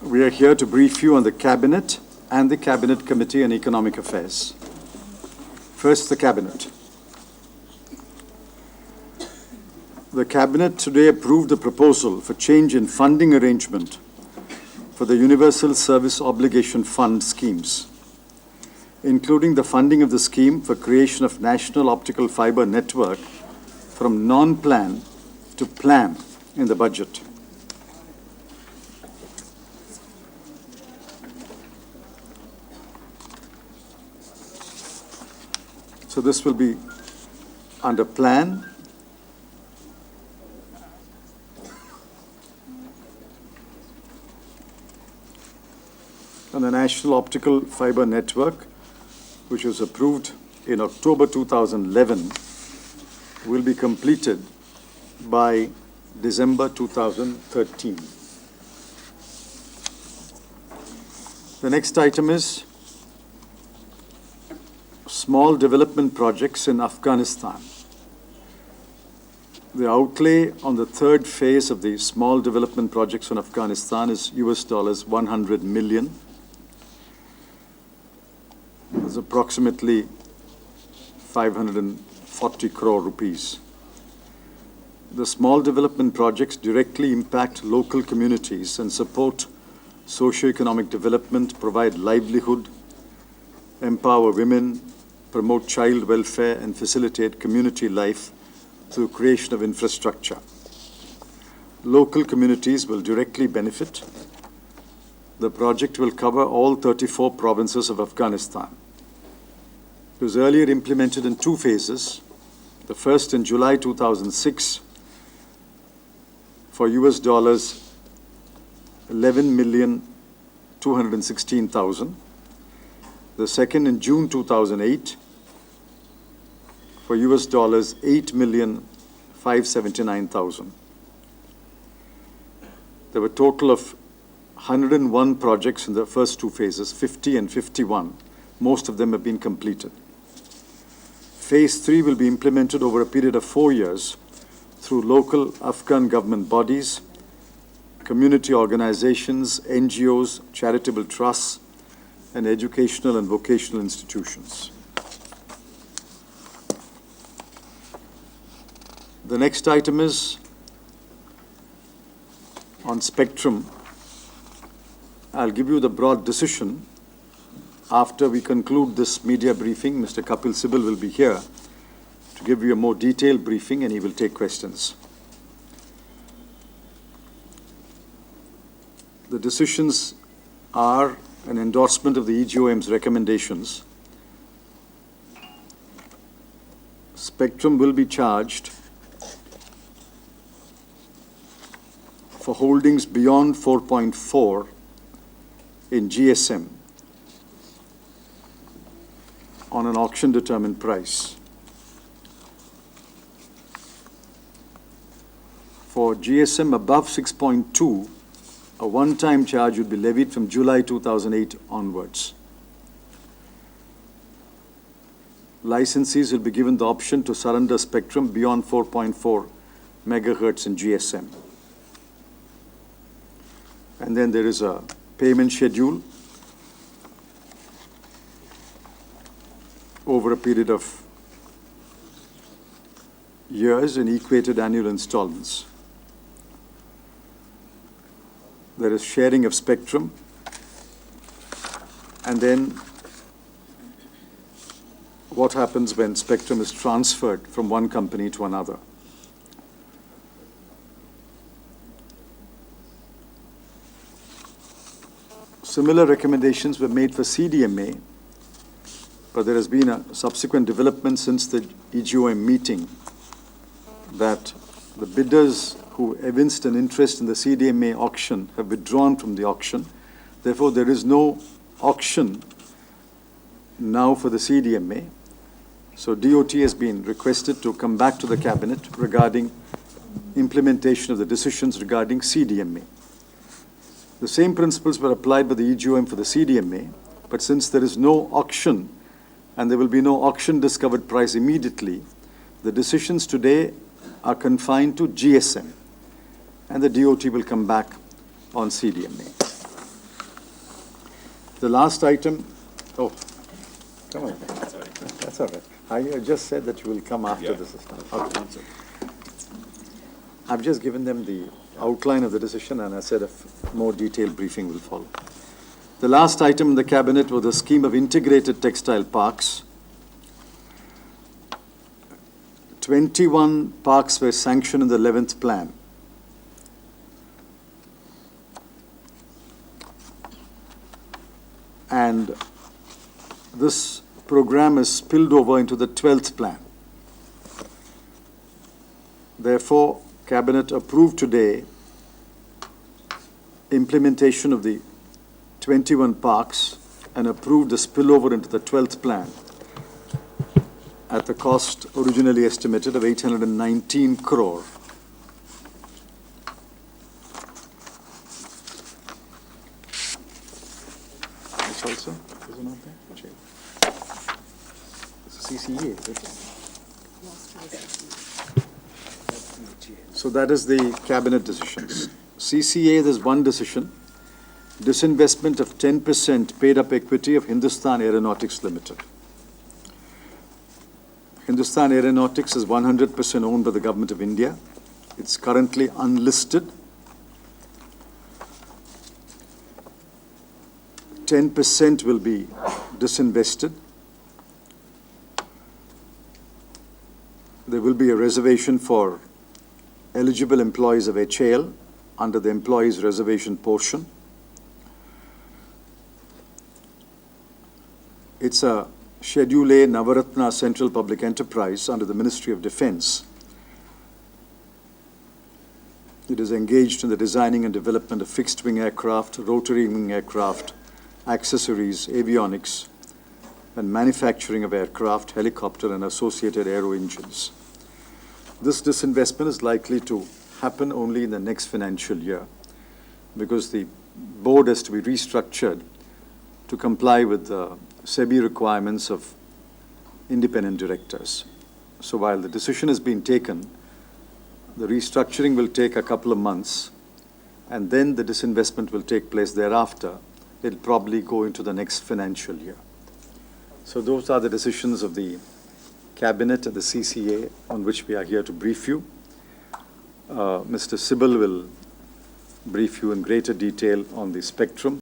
We are here to brief you on the Cabinet and the Cabinet Committee on Economic Affairs. First, the Cabinet. The Cabinet today approved the proposal for change in funding arrangement for the Universal Service Obligation Fund schemes, including the funding of the scheme for creation of National Optical Fiber Network from non-plan to plan in the budget. So this will be under plan. And the National Optical Fiber Network, which was approved in October 2011, will be completed by December 2013. The next item is small development projects in Afghanistan. The outlay on the third phase of the small development projects in Afghanistan is $100 million. It's approximately 540 crore rupees. The small development projects directly impact local communities and support socio-economic development, provide livelihood, empower women, promote child welfare, and facilitate community life through creation of infrastructure. Local communities will directly benefit. The project will cover all 34 provinces of Afghanistan. It was earlier implemented in two phases. The first in July 2006 for $11,216,000. The second in June 2008 for $8,579,000. There were a total of 101 projects in the first two phases, 50 and 51. Most of them have been completed. Phase 3 will be implemented over a period of 4 years through local Afghan government bodies, community organizations, NGOs, charitable trusts, and educational and vocational institutions. The next item is on spectrum. I'll give you the broad decision. After we conclude this media briefing, Mr. Kapil Sibal will be here to give you a more detailed briefing, and he will take questions. The decisions are an endorsement of the EGOM's recommendations. Spectrum will be charged for holdings beyond 4.4 in GSM on an auction-determined price. For GSM above 6.2, a one-time charge would be levied from July 2008 onwards. Licensees will be given the option to surrender spectrum beyond 4.4 megahertz in GSM. And then there is a payment schedule over a period of years in equated annual installments. There is sharing of spectrum, and then what happens when spectrum is transferred from one company to another. Similar recommendations were made for CDMA, but there has been a subsequent development since the EGOM meeting that the bidders who evinced an interest in the CDMA auction have withdrawn from the auction. Therefore, there is no auction now for the CDMA. So DOT has been requested to come back to the Cabinet regarding implementation of the decisions regarding CDMA. The same principles were applied by the EGOM for the CDMA, but since there is no auction and there will be no auction discovered price immediately, the decisions today are confined to GSM, and the DOT will come back on CDMA. The last item, oh, come on. That's all right. I just said that you will come after this is done. Okay. I've just given them the outline of the decision, and I said a more detailed briefing will follow. The last item in the cabinet was the scheme of integrated textile parks. 21 parks were sanctioned in the 11th plan. And this program is spilled over into the 12th plan. Therefore, Cabinet approved today implementation of the 21 parks and approved the spillover into the 12th plan at the cost originally estimated of 819 crore. This also, is it not there? It's CCA, is it? So that is the cabinet decisions. CCA, there's one decision, disinvestment of 10% paid-up equity of Hindustan Aeronautics Limited. Hindustan Aeronautics is 100% owned by the Government of India. It's currently unlisted. 10% will be disinvested. There will be a reservation for eligible employees of HAL under the employees reservation portion. It's a Schedule A Navaratna Central Public Enterprise under the Ministry of Defense. It is engaged in the designing and development of fixed-wing aircraft, rotary-wing aircraft, accessories, avionics, and manufacturing of aircraft, helicopter, and associated aero engines. This disinvestment is likely to happen only in the next financial year because the board has to be restructured to comply with the SEBI requirements of independent directors. So while the decision has been taken, the restructuring will take a couple of months, and then the disinvestment will take place thereafter. It'll probably go into the next financial year. So those are the decisions of the Cabinet and the CCA on which we are here to brief you. Mr. Sibal will brief you in greater detail on the spectrum.